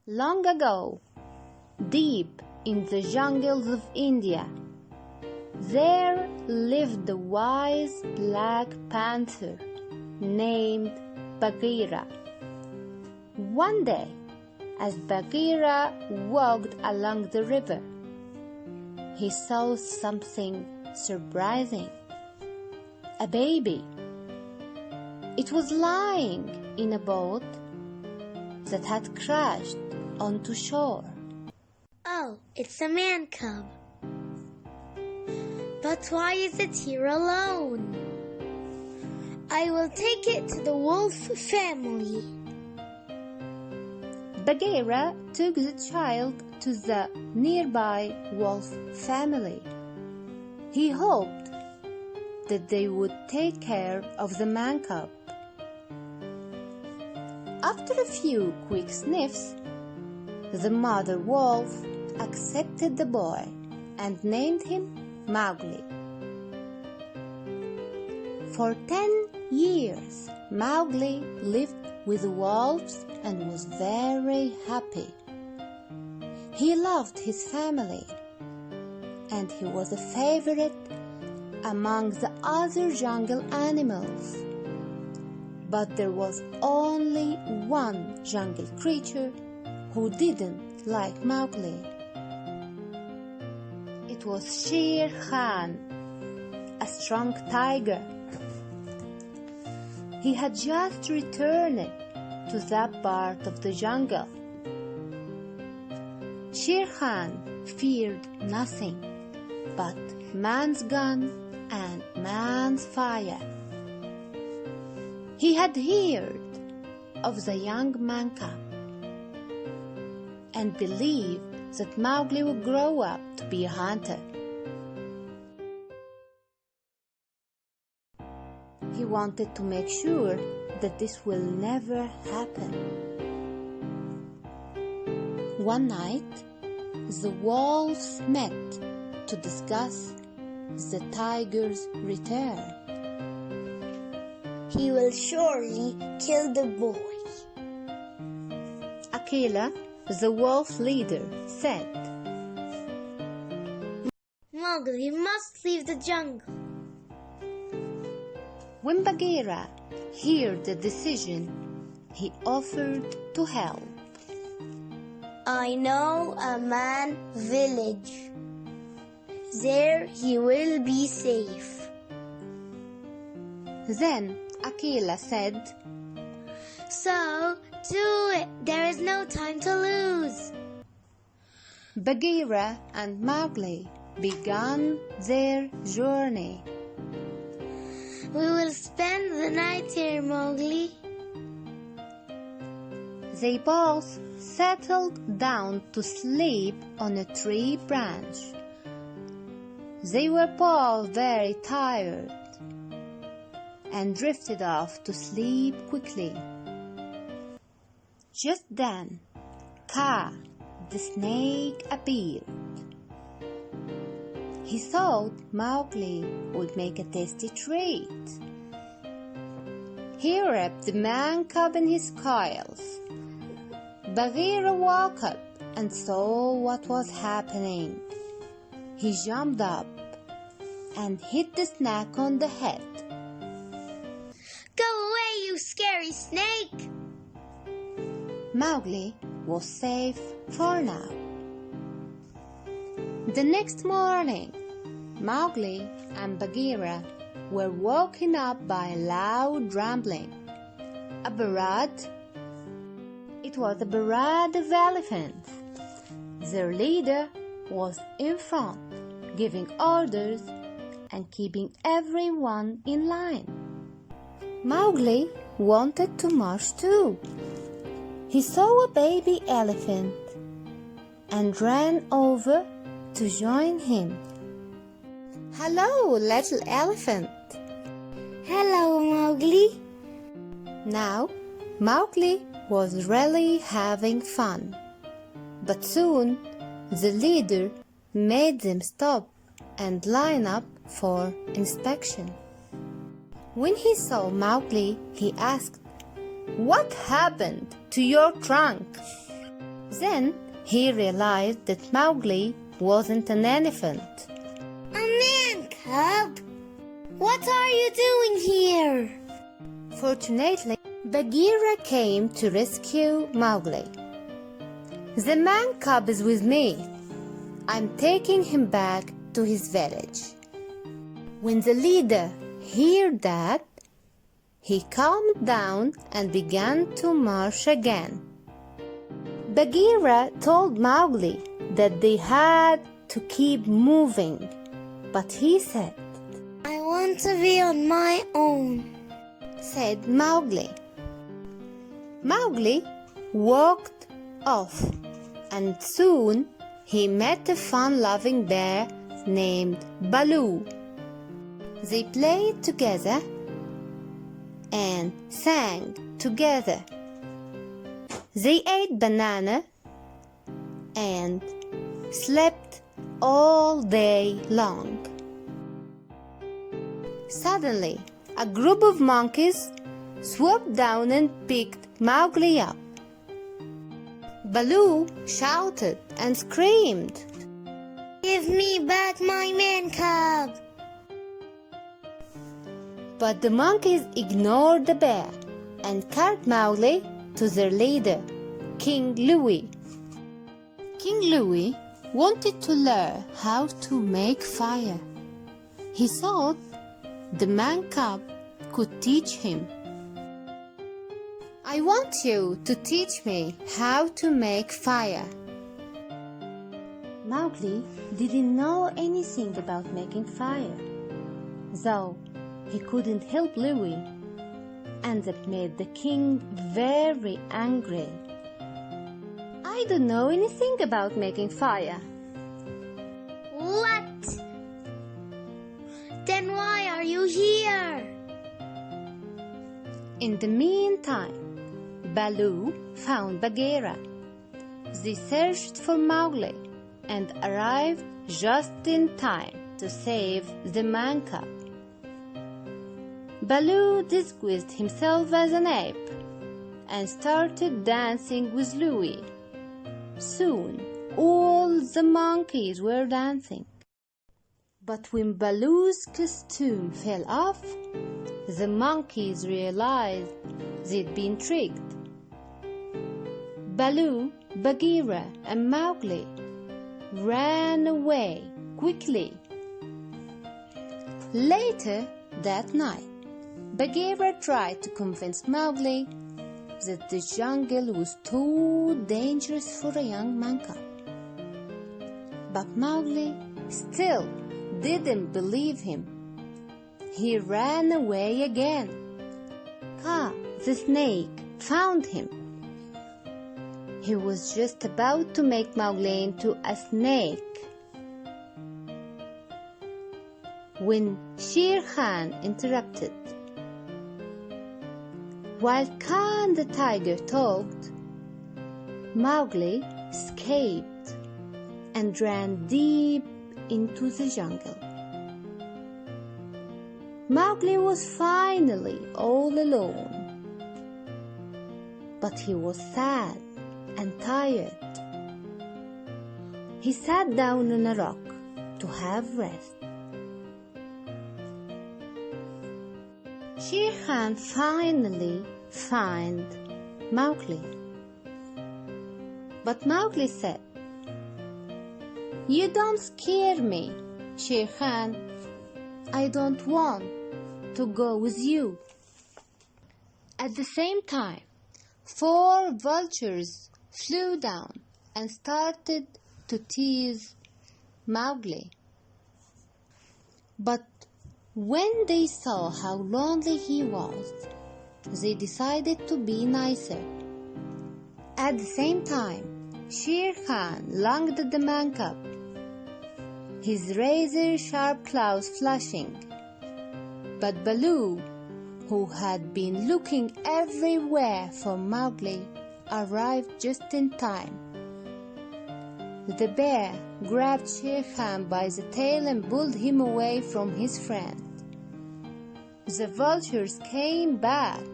Long ago, deep in the jungles of India, there lived a wise black panther named Bagheera. One day, as Bagheera walked along the river, he saw something surprising. A baby. It was lying in a boat that had crashed onto shore. Oh, it's a man cub. But why is it here alone? I will take it to the wolf family. Bagheera took the child to the nearby wolf family. He hoped that they would take care of the man cub. After a few quick sniffs, the mother wolf accepted the boy and named him Mowgli. For 10 years, Mowgli lived with the wolves and was very happy. He loved his family, and he was a favorite among the other jungle animals. But there was only one jungle creature who didn't like Mowgli. It was Shere Khan, a strong tiger. He had just returned to that part of the jungle. Shere Khan feared nothing but man's gun and man's fire. He had heard of the young man cub and believed that Mowgli would grow up to be a hunter. He wanted to make sure that this will never happen. One night, the wolves met to discuss the tiger's return. He will surely kill the boy. Akela, the wolf leader, said, Mowgli must leave the jungle. When Bagheera heard the decision, he offered to help. I know a man village. There he will be safe. Then Akela said, So, do it. There is no time to lose. Bagheera and Mowgli began their journey. We will spend the night here, Mowgli. They both settled down to sleep on a tree branch. They were both very tired and drifted off to sleep quickly. Just then, Kaa, the snake, appeared. He thought Mowgli would make a tasty treat. He wrapped the man cub in his coils. Bagheera woke up and saw what was happening. He jumped up and hit the snake on the head. Go away, you scary snake! Mowgli was safe for now. The next morning, Mowgli and Bagheera were woken up by a loud rumbling. A parade? It was a parade of elephants. Their leader was in front, giving orders and keeping everyone in line. Mowgli wanted to march too. He saw a baby elephant and ran over to join him. Hello, little elephant. Hello, Mowgli. Now, Mowgli was really having fun. But soon, the leader made them stop and line up for inspection. When he saw Mowgli, he asked, "What happened to your trunk?" Then he realized that Mowgli wasn't an elephant. A man cub? What are you doing here? Fortunately, Bagheera came to rescue Mowgli. The man cub is with me. I'm taking him back to his village. When the leader heard that, he calmed down and began to march again. Bagheera told Mowgli that they had to keep moving, but he said, I want to be on my own, said Mowgli. Mowgli walked off, and soon he met a fun-loving bear named Baloo. They played together and sang together. They ate banana and slept all day long. Suddenly, a group of monkeys swooped down and picked Mowgli up. Baloo shouted and screamed, Give me back my man cub! But the monkeys ignored the bear and carried Mowgli to their leader, King Louie. King Louie wanted to learn how to make fire. He thought the man cub could teach him. I want you to teach me how to make fire. Mowgli didn't know anything about making fire, though he couldn't help Louie, and that made the king very angry. I don't know anything about making fire. What? Then why are you here? In the meantime, Baloo found Bagheera. They searched for Mowgli and arrived just in time to save the man cub. Baloo disguised himself as an ape and started dancing with Louie. Soon, all the monkeys were dancing. But when Baloo's costume fell off, the monkeys realized they'd been tricked. Baloo, Bagheera, and Mowgli ran away quickly. Later that night, Bagheera tried to convince Mowgli that the jungle was too dangerous for a young man cub. But Mowgli still didn't believe him. He ran away again. Kaa, the snake, found him. He was just about to make Mowgli into a snake when Shere Khan interrupted. While Kaa and the tiger talked, Mowgli escaped and ran deep into the jungle. Mowgli was finally all alone, but he was sad and tired. He sat down on a rock to have rest. Shere Khan finally found Mowgli. But Mowgli said, "You don't scare me, Shere Khan. I don't want to go with you." At the same time, 4 vultures flew down and started to tease Mowgli. But when they saw how lonely he was, they decided to be nicer. At the same time, Shere Khan lunged at the man cub, his razor-sharp claws flashing. But Baloo, who had been looking everywhere for Mowgli, arrived just in time. The bear grabbed Shere Khan by the tail and pulled him away from his friend. The vultures came back,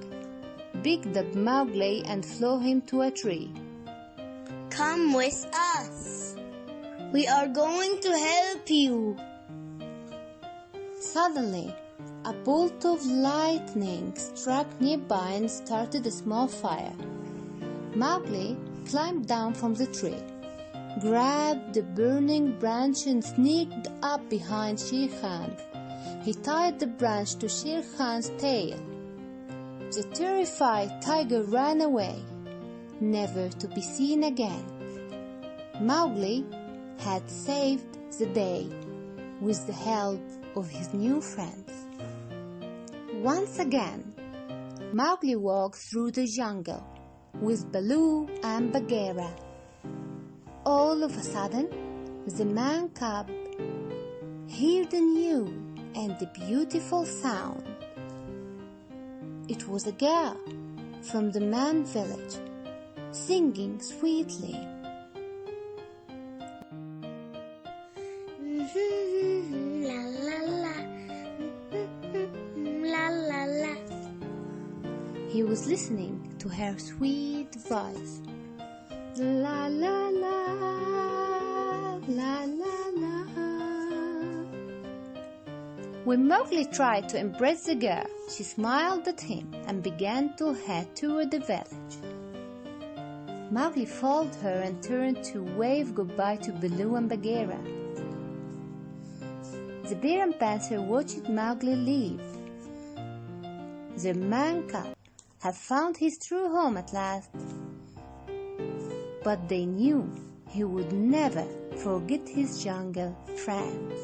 picked up Mowgli and flew him to a tree. Come with us. We are going to help you. Suddenly, a bolt of lightning struck nearby and started a small fire. Mowgli climbed down from the tree, grabbed the burning branch and sneaked up behind Shere Khan. He tied the branch to Shere Khan's tail. The terrified tiger ran away, never to be seen again. Mowgli had saved the day with the help of his new friends. Once again, Mowgli walked through the jungle with Baloo and Bagheera. All of a sudden, the man cub heard a new and beautiful sound. It was a girl from the man village, singing sweetly. La la la, la la la. He was listening to her sweet voice. La la la, la la la. When Mowgli tried to embrace the girl, she smiled at him and began to head toward the village. Mowgli followed her and turned to wave goodbye to Baloo and Bagheera. The bear and panther watched Mowgli leave. The man cub had found his true home at last, but they knew he would never forget his jungle friends.